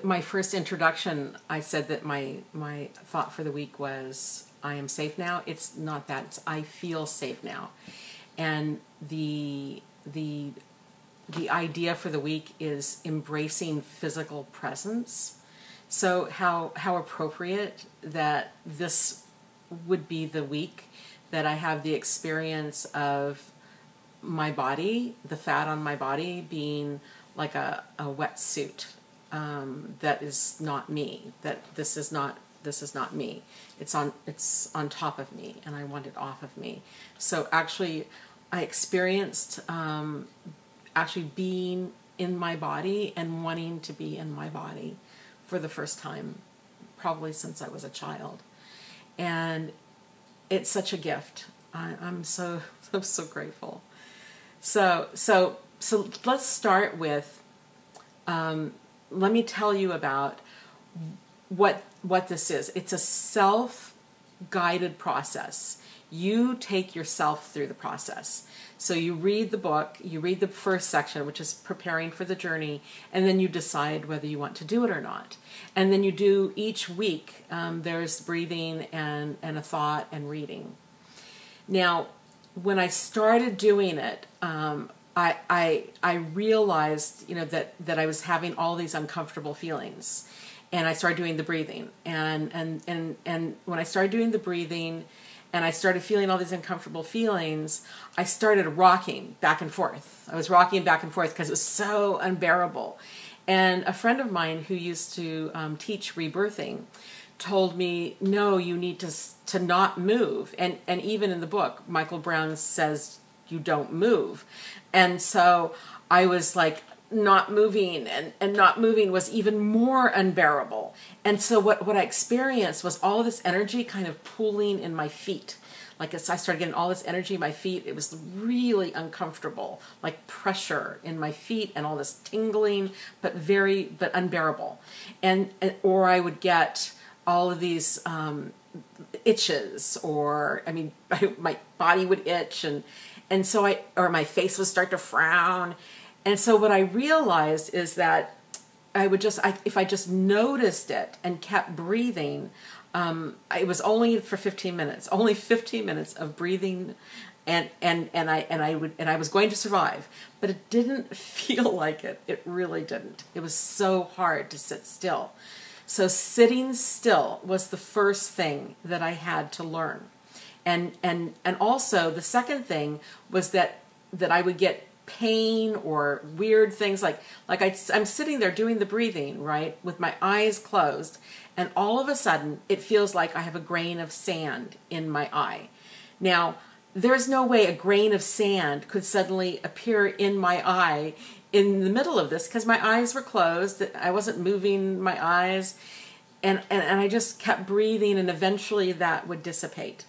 My first introduction, I said that my thought for the week was, I am safe now. It's not that. It's I feel safe now. And the idea for the week is embracing physical presence. So how appropriate that this would be the week that I have the experience of my body, the fat on my body being like a wetsuit. That is not me. That this is not me. It's on top of me, and I want it off of me. So actually, I experienced actually being in my body and wanting to be in my body for the first time, probably since I was a child, and it's such a gift. I'm so grateful. So let's start with. Let me tell you about what this is. It's a self-guided process. You take yourself through the process. So you read the book, you read the first section, which is preparing for the journey, and then you decide whether you want to do it or not. And then you do each week, there's breathing and a thought and reading. Now, when I started doing it, I realized, that I was having all these uncomfortable feelings, and I started doing the breathing, and when I started doing the breathing, and I started feeling all these uncomfortable feelings, I started rocking back and forth. I was rocking back and forth because it was so unbearable. And a friend of mine who used to teach rebirthing told me, no, you need to not move. And even in the book, Michael Brown says you don't move. And so I was like not moving, and not moving was even more unbearable. And so what I experienced was all of this energy kind of pooling in my feet. Like as I started getting all this energy in my feet, it was really uncomfortable, like pressure in my feet and all this tingling, but unbearable. Or I would get all of these itches, or my body would itch, and so or my face would start to frown. And so what I realized is that if I just noticed it and kept breathing, it was only for 15 minutes, only 15 minutes of breathing, and I was going to survive, but it didn't feel like it. It really didn't. It was so hard to sit still. So sitting still was the first thing that I had to learn. And also the second thing was that I would get pain or weird things like I'm sitting there doing the breathing, right, with my eyes closed, and all of a sudden it feels like I have a grain of sand in my eye. Now, there's no way a grain of sand could suddenly appear in my eye in the middle of this, because my eyes were closed. I wasn't moving my eyes, and I just kept breathing, and eventually that would dissipate.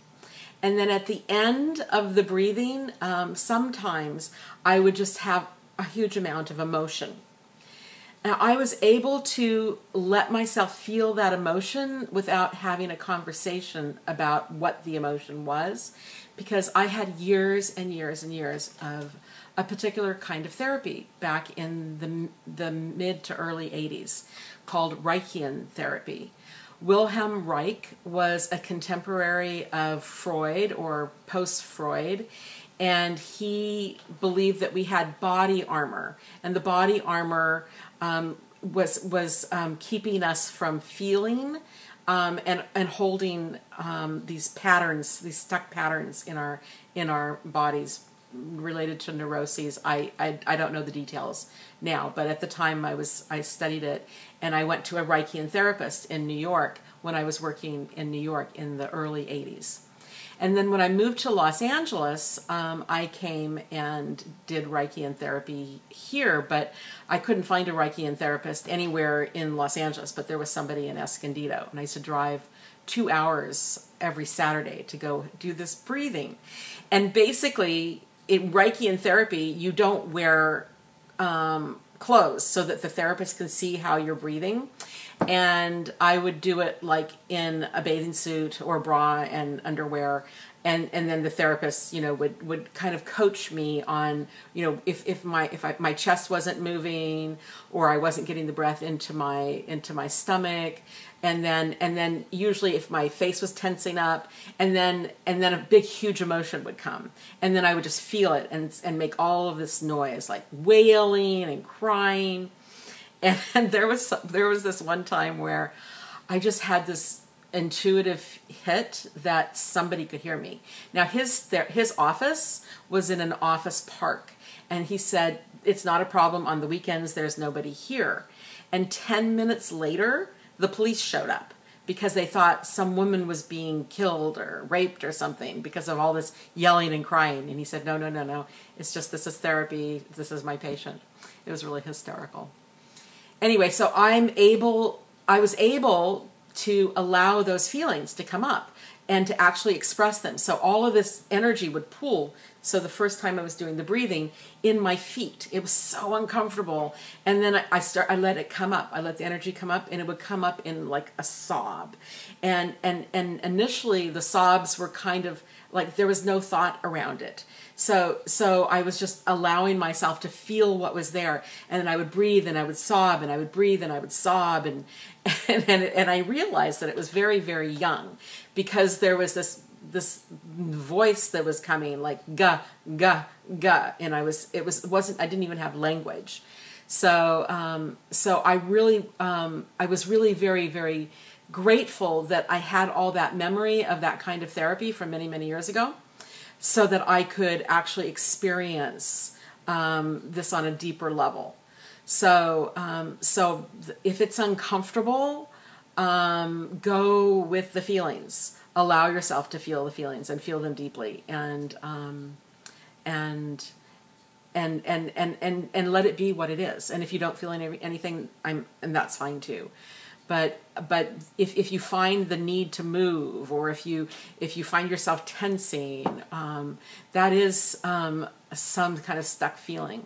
And then at the end of the breathing, sometimes I would just have a huge amount of emotion. Now, I was able to let myself feel that emotion without having a conversation about what the emotion was, because I had years and years and years of a particular kind of therapy back in the mid to early 80s called Reichian therapy. Wilhelm Reich was a contemporary of Freud, or post-Freud, and he believed that we had body armor, and the body armor was keeping us from feeling and holding these patterns, these stuck patterns in our bodies related to neuroses. I don't know the details now, but at the time I studied it, and I went to a Reichian therapist in New York when I was working in New York in the early 80s. And then when I moved to Los Angeles, I came and did Reichian therapy here, but I couldn't find a Reichian therapist anywhere in Los Angeles, but there was somebody in Escondido, and I used to drive 2 hours every Saturday to go do this breathing. And basically, in Reichian therapy, you don't wear clothes so that the therapist can see how you're breathing. And I would do it like in a bathing suit or bra and underwear, and then the therapist, would kind of coach me on, if my chest wasn't moving, or I wasn't getting the breath into my stomach, and then usually if my face was tensing up, and then a big huge emotion would come, and then I would just feel it and make all of this noise, like wailing and crying. And there was this one time where I just had this intuitive hit that somebody could hear me. Now his office was in an office park, and he said, it's not a problem on the weekends, there's nobody here. And 10 minutes later, the police showed up because they thought some woman was being killed or raped or something because of all this yelling and crying. And he said, no, it's just, this is therapy, this is my patient. It was really hysterical. Anyway, so I was able to allow those feelings to come up and to actually express them. So all of this energy would pool. So the first time I was doing the breathing, in my feet, it was so uncomfortable. And then I let it come up. I let the energy come up, and it would come up in like a sob. And initially the sobs were kind of like there was no thought around it. So I was just allowing myself to feel what was there, and then I would breathe and I would sob, and I would breathe and I would sob, and I realized that it was very, very young, because there was this voice that was coming like ga ga ga, and I was I didn't even have language. So I was really very, very grateful that I had all that memory of that kind of therapy from many, many years ago, so that I could actually experience this on a deeper level. So if it's uncomfortable, go with the feelings. Allow yourself to feel the feelings and feel them deeply, and let it be what it is. And if you don't feel anything, and that's fine too. But if you find the need to move, or if you find yourself tensing, that is some kind of stuck feeling.